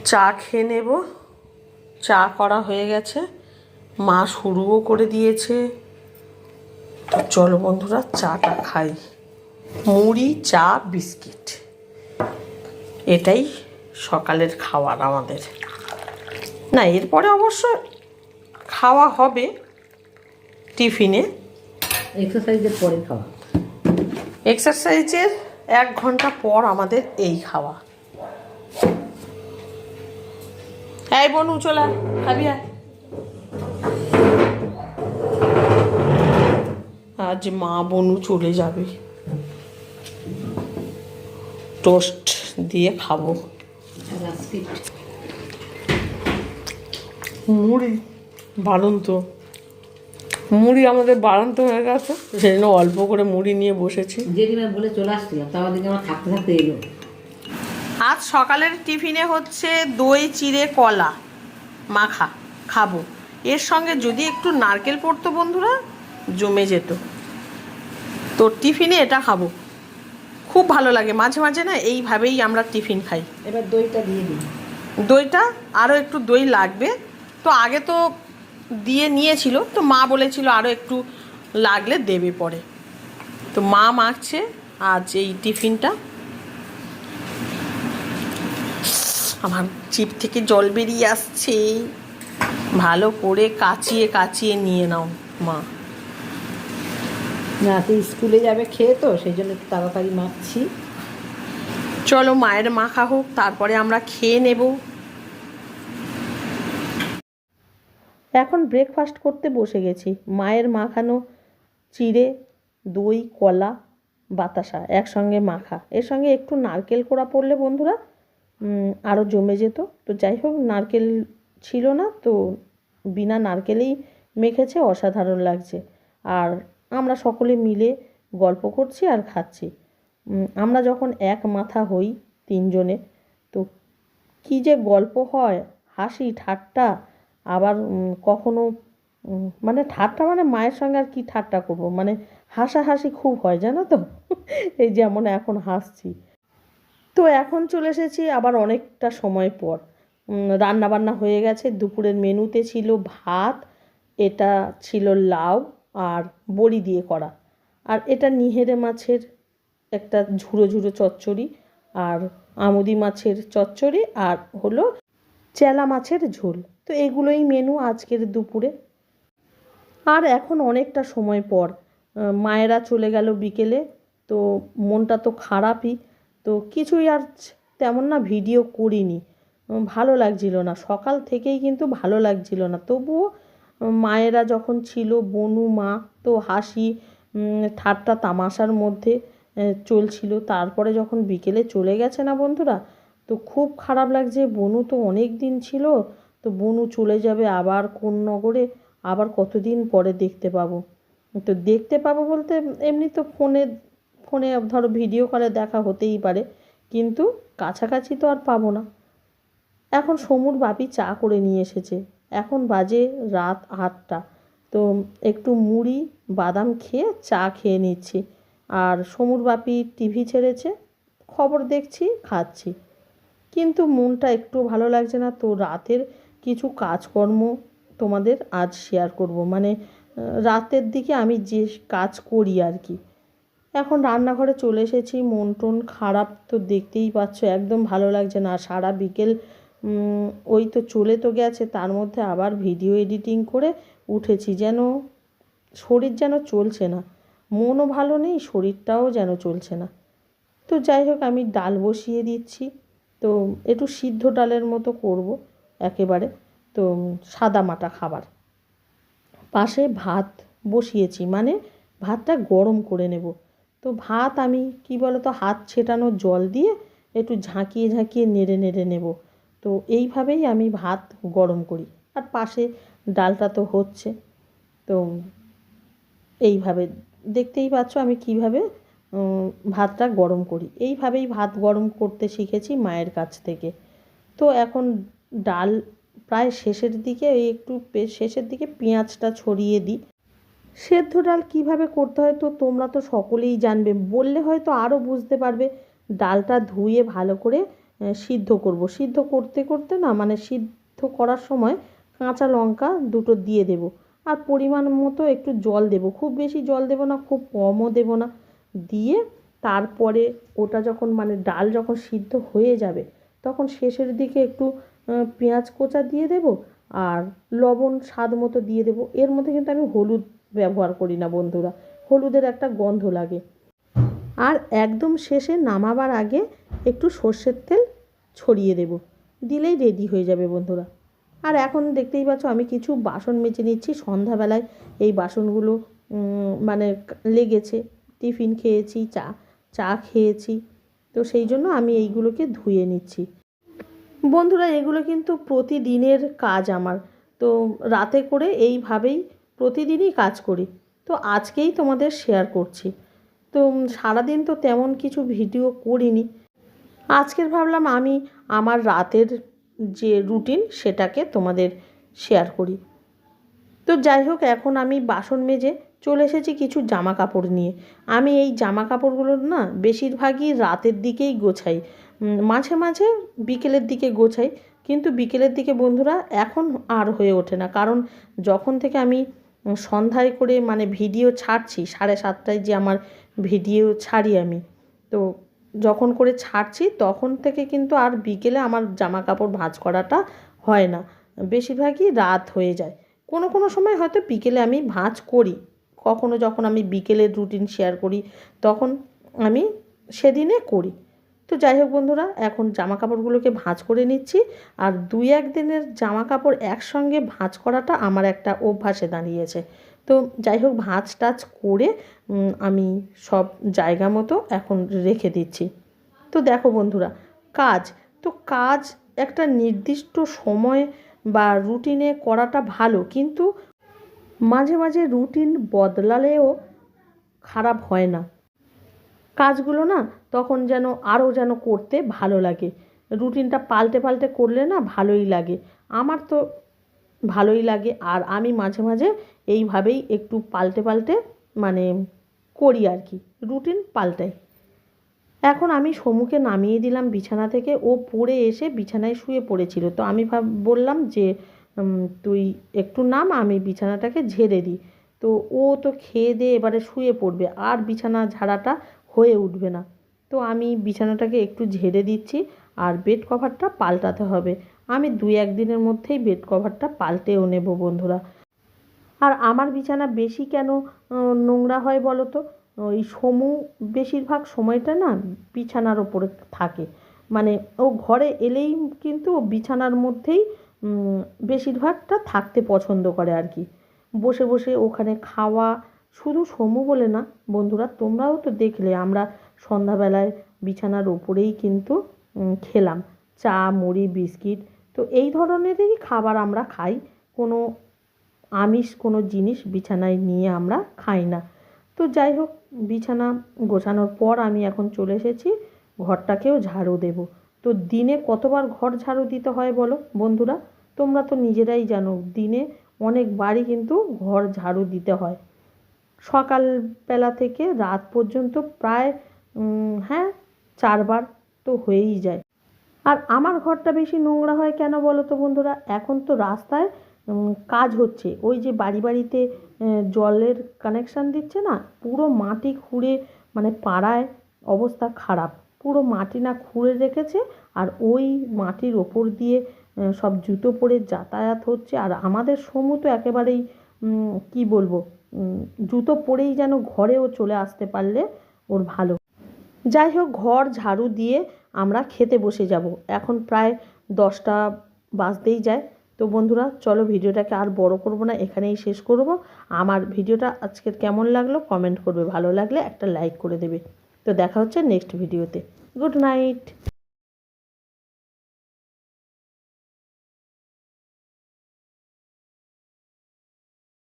চা খেয়ে নেব। চা করা হয়ে গেছে, মা শুরুও করে দিয়েছে। তো চলো বন্ধুরা চাটা খাই। মুড়ি, চা, বিস্কিট, এটাই সকালের খাবার আমাদের। না, এরপরে অবশ্য খাওয়া হবে টিফিনে। এক্সারসাইজের পরে খাওয়া, এক্সারসাইজের 1 ঘন্টা পর আমাদের এই খাওয়া। এই বনু চলে খাবি। আজ মা বনু চলে যাবে, টোস্ট দিয়ে খাবো। মুড়ি বাড়ন্ত, মুড়ি আমাদের বাড়ন্ত হয়ে গেছে, সেই জন্য অল্প করে মুড়ি নিয়ে বসেছি। জেঠিমা বলে চলে আসছিলাম, তাও দিকে আমার থাকতে থাকতে এলো। আজ সকালের টিফিনে হচ্ছে দই চিড়ে কলা মাখা খাবো। এর সঙ্গে যদি একটু নারকেল পড়তো বন্ধুরা, জমে যেত। তো টিফিনে এটা খাবো, খুব ভালো লাগে। মাঝে মাঝে না এইভাবেই আমরা টিফিন খাই। এবার দইটা দিয়ে দিই। দইটা আরও একটু দই লাগবে। তো আগে তো দিয়ে নিয়েছিল, তো মা বলেছিল আরও একটু লাগলে দেবে পরে। তো মা মাখছে আজ এই টিফিনটা। আমার জিভ থেকে জল বেরিয়ে আসছে। ভালো করে কাচিয়ে কাচিয়ে নিয়ে নাও মা। নাতি স্কুলে যাবে খেয়ে, তো সেই জন্য একটু তাড়াতাড়ি মাখছি। চলো মায়ের মাখা হোক, তারপরে আমরা খেয়ে নেব। এখন ব্রেকফাস্ট করতে বসে গেছি। মায়ের মাখানো চিড়ে, দই, কলা, বাতাসা একসঙ্গে মাখা। এর সঙ্গে একটু নারকেল কোড়া পড়লে বন্ধুরা আরও জমে যেত। তো যাই হোক, নারকেল ছিল না, তো বিনা নারকেলেই মেখেছে, অসাধারণ লাগছে। আর আমরা সকলে মিলে গল্প করছি আর খাচ্ছি। আমরা যখন এক মাথা হই 3 জনে, তো কী যে গল্প হয়, হাসি ঠাট্টা। আবার কখনো মানে ঠাট্টা, মানে মায়ের সঙ্গে আর কি ঠাট্টা করব, মানে হাসাহাসি খুব হয় জানো তো। এই যেমন এখন হাসছি। তো এখন চলে এসেছি আবার অনেকটা সময় পর। রান্না বান্না হয়ে গেছে। দুপুরের মেনুতে ছিল ভাত, এটা ছিল লাউ আর বড়ি দিয়ে করা, আর এটা নিহেরে মাছের একটা ঝুড়ো ঝুড়ো চচ্চড়ি, আর আমুদি মাছের চচ্চড়ি, আর হলো চেলা মাছের ঝোল। তো এগুলোই মেনু আজকের দুপুরে। আর এখন অনেকটা সময় পর মায়েরা চলে গেল বিকেলে। তো মনটা তো খারাপই। তো কিছুই আর তেমন না ভিডিও করিনি, ভালো লাগছিল না। সকাল থেকেই কিন্তু ভালো লাগছিল না। তবুও মায়েরা যখন ছিল, বনু মা, তো হাসি ঠাট্টা তামাশার মধ্যে চলছিল। তারপরে যখন বিকেলে চলে গেছে না বন্ধুরা, তো খুব খারাপ লাগছে। বনু তো অনেক দিন ছিল, তো বনু চলে যাবে আবার কোন নগরে, আবার কতদিন পরে দেখতে পাবো। তো দেখতে পাবো বলতে এমনি তো ফোনে ফোনে ধরো ভিডিও কলে দেখা হতেই পারে, কিন্তু কাছাকাছি তো আর পাবো না। এখন সমুর বাপি চা করে নিয়ে এসেছে। এখন বাজে রাত 8টা। তো একটু মুড়ি বাদাম খেয়ে চা খেয়ে নিচ্ছি। আর সমুর বাপি টিভি ছেড়েছে, খবর দেখছি, খাচ্ছি। কিন্তু মনটা একটু ভালো লাগছে না। তো রাতের কিছু কাজকর্ম তোমাদের আজ শেয়ার করব, মানে রাতের দিকে আমি যে কাজ করি আর কি। এখন রান্নাঘরে চলে এসেছি। মন টন খারাপ তো দেখতেই পাচ্ছ, একদম ভালো লাগছে না। সারা বিকেল ওই তো চলে তো গেছে, তার মধ্যে আবার ভিডিও এডিটিং করে উঠেছি, যেন শরীর যেন চলছে না। মনও ভালো নেই, শরীরটাও যেন চলছে না। তো যাই হোক, আমি ডাল বসিয়ে দিচ্ছি। তো একটু সিদ্ধ ডালের মতো করব একেবারে, তো সাদা মাটা খাবার। পাশে ভাত বসিয়েছি, মানে ভাতটা গরম করে নেব। তো ভাত আমি কি বলো তো, হাত ছেটানো জল দিয়ে একটু ঝাঁকিয়ে ঝাঁকিয়ে নেড়ে নেড়ে নেব। তো এইভাবেই আমি ভাত গরম করি। আর পাশে ডালটা তো হচ্ছে। তো এইভাবে দেখতেই পাচ্ছ আমি কিভাবে ভাতটা গরম করি। এইভাবেই ভাত গরম করতে শিখেছি মায়ের কাছ থেকে। তো এখন ডাল প্রায় শেষের দিকে, একটু শেষের দিকে পেঁয়াজটা ছড়িয়ে দিই। সেদ্ধ ডাল কীভাবে করতে হয় তো তোমরা তো সকলেই জানবে, বললে হয়তো আরও বুঝতে পারবে। ডালটা ধুয়ে ভালো করে সিদ্ধ করব। সিদ্ধ করতে করতে না মানে সিদ্ধ করার সময় কাঁচা লঙ্কা দুটো দিয়ে দেব, আর পরিমাণ মতো একটু জল দেব, খুব বেশি জল দেব না, খুব কমও দেব না। দিয়ে তারপরে ওটা যখন মানে ডাল যখন সিদ্ধ হয়ে যাবে তখন শেষের দিকে একটু পেঁয়াজ কোঁচা দিয়ে দেব, আর লবণ স্বাদ মতো দিয়ে দেব। এর মধ্যে কিন্তু আমি হলুদ ব্যবহার করি না বন্ধুরা, হলুদের একটা গন্ধ লাগে। আর একদম শেষে নামাবার আগে একটু সর্ষের তেল ছড়িয়ে দেব, দিলেই রেডি হয়ে যাবে বন্ধুরা। আর এখন দেখতেই পাচ্ছ আমি কিছু বাসন মেজে নিচ্ছি। সন্ধ্যাবেলায় এই বাসনগুলো মানে লেগেছে, টিফিন খেয়েছি, চা খেয়েছি, তো সেই জন্য আমি এইগুলোকে ধুয়ে নিচ্ছি বন্ধুরা। এগুলো কিন্তু প্রতিদিনের কাজ আমার, তো রাতে করে এইভাবেই প্রতিদিনই কাজ করি। তো আজকেই তোমাদের শেয়ার করছি। তো সারাদিন তো তেমন কিছু ভিডিও করিনি, আজকের ভাবলাম আমি আমার রাতের যে রুটিন সেটাকে তোমাদের শেয়ার করি। তো যাই হোক, এখন আমি বাসন মেজে চলে এসেছি কিছু জামা কাপড় নিয়ে। আমি এই জামা কাপড়গুলো না বেশিরভাগই রাতের দিকেই গোছাই, মাঝে মাঝে বিকেলের দিকে গোছাই, কিন্তু বিকেলের দিকে বন্ধুরা এখন আর হয়ে ওঠে না। কারণ যখন থেকে আমি সন্ধ্যায় করে মানে ভিডিও ছাড়ছি, 7:30টায় যে আমার ভিডিও ছাড়ি আমি, তো যখন করে ছাড়ছি তখন থেকে কিন্তু আর বিকেলে আমার জামা কাপড় ভাঁজ করাটা হয় না, বেশিরভাগই রাত হয়ে যায়। কোনো কোনো সময় হয়তো বিকেলে আমি ভাঁজ করি, কখনো যখন আমি বিকেলের রুটিন শেয়ার করি তখন আমি সেদিনে করি। তো যাই হোক বন্ধুরা, এখন জামা কাপড়গুলোকে ভাঁজ করে নিচ্ছি। আর 2-1 দিনের জামা কাপড় একসঙ্গে ভাঁজ করাটা আমার একটা অভ্যাসে দাঁড়িয়েছে। তো যাই হোক, ভাঁজ টাজ করে আমি সব জায়গা মতো এখন রেখে দিচ্ছি। তো দেখো বন্ধুরা, কাজ একটা নির্দিষ্ট সময় বা রুটিনে করাটা ভালো, কিন্তু মাঝে মাঝে রুটিন বদলালেও খারাপ হয় না কাজগুলো না, তখন যেন আরও যেন করতে ভালো লাগে। রুটিনটা পাল্টে পাল্টে করলে না ভালোই লাগে, আমার তো ভালোই লাগে। আর আমি মাঝে মাঝে এইভাবেই একটু পাল্টে পাল্টে মানে করি আর কি, রুটিন পাল্টাই। এখন আমি সমুকে নামিয়ে দিলাম বিছানা থেকে, ও পড়ে এসে বিছানায় শুয়ে পড়েছিল। তো আমি বললাম যে তুই একটু নাম, আমি বিছানাটাকে ঝেড়ে দিই। তো ও তো খেয়ে দিয়ে এবারে শুয়ে পড়বে, আর বিছানা ঝাড়াটা হয়ে উঠবে না। তো আমি বিছানাটাকে একটু ঝেড়ে দিচ্ছি, আর বেড কভারটা পাল্টাতে হবে। আমি 2-1 দিনের মধ্যেই বেড কভারটা পাল্টেও নেব বন্ধুরা। আর আমার বিছানা বেশি কেন নোংরা হয় বলো তো? ওই সমু বেশিরভাগ সময়টা না বিছানার ওপরে থাকে, মানে ও ঘরে এলেই কিন্তু ও বিছানার মধ্যেই বেশিরভাগটা থাকতে পছন্দ করে আর কি, বসে বসে ওখানে খাওয়া। শুধু সমু বলে না বন্ধুরা, তোমরাও তো দেখলে আমরা সন্ধ্যাবেলায় বিছানার ওপরেই কিন্তু খেলাম চা, মুড়ি, বিস্কিট। তো এই ধরনেরই খাবার আমরা খাই, কোনো আমিষ কোনো জিনিস বিছানায় নিয়ে আমরা খাই না। তো যাই হোক, বিছানা গোছানোর পর আমি এখন চলে এসেছি ঘরটাকেও ঝাড়ু দেব। তো দিনে কতবার ঘর ঝাড়ু দিতে হয় বলো বন্ধুরা? তোমরা তো নিজেরাই জানো, দিনে অনেকবারই কিন্তু ঘর ঝাড়ু দিতে হয়, সকালবেলা থেকে রাত পর্যন্ত প্রায় হ্যাঁ 4বার তো হয়েই যায়। আর আমার ঘরটা বেশি নোংরা হয় কেন বলো তো বন্ধুরা? এখন তো রাস্তায় কাজ হচ্ছে, ওই যে বাড়ি বাড়িতে জলের কানেকশান দিচ্ছে না, পুরো মাটি খুঁড়ে মানে পাড়ায় অবস্থা খারাপ, পুরো মাটি না খুঁড়ে রেখেছে, আর ওই মাটির ওপর দিয়ে সব জুতো পরে যাতায়াত হচ্ছে। আর আমাদের সমু তো একেবারেই কী বলবো, জুতো পরেই যেন ঘরেও চলে আসতে পারলে ওর ভালো। যাই হোক, ঘর ঝাড়ু দিয়ে আমরা খেতে বসে যাব, এখন প্রায় 10টা বাজতেই যায়। তো বন্ধুরা চলো, ভিডিওটাকে আর বড় করব না, এখানেই শেষ করব। আমার ভিডিওটা আজকের কেমন লাগলো কমেন্ট করবে, ভালো লাগলে একটা লাইক করে দেবে। তো দেখা হচ্ছে নেক্সট ভিডিওতে। Good night.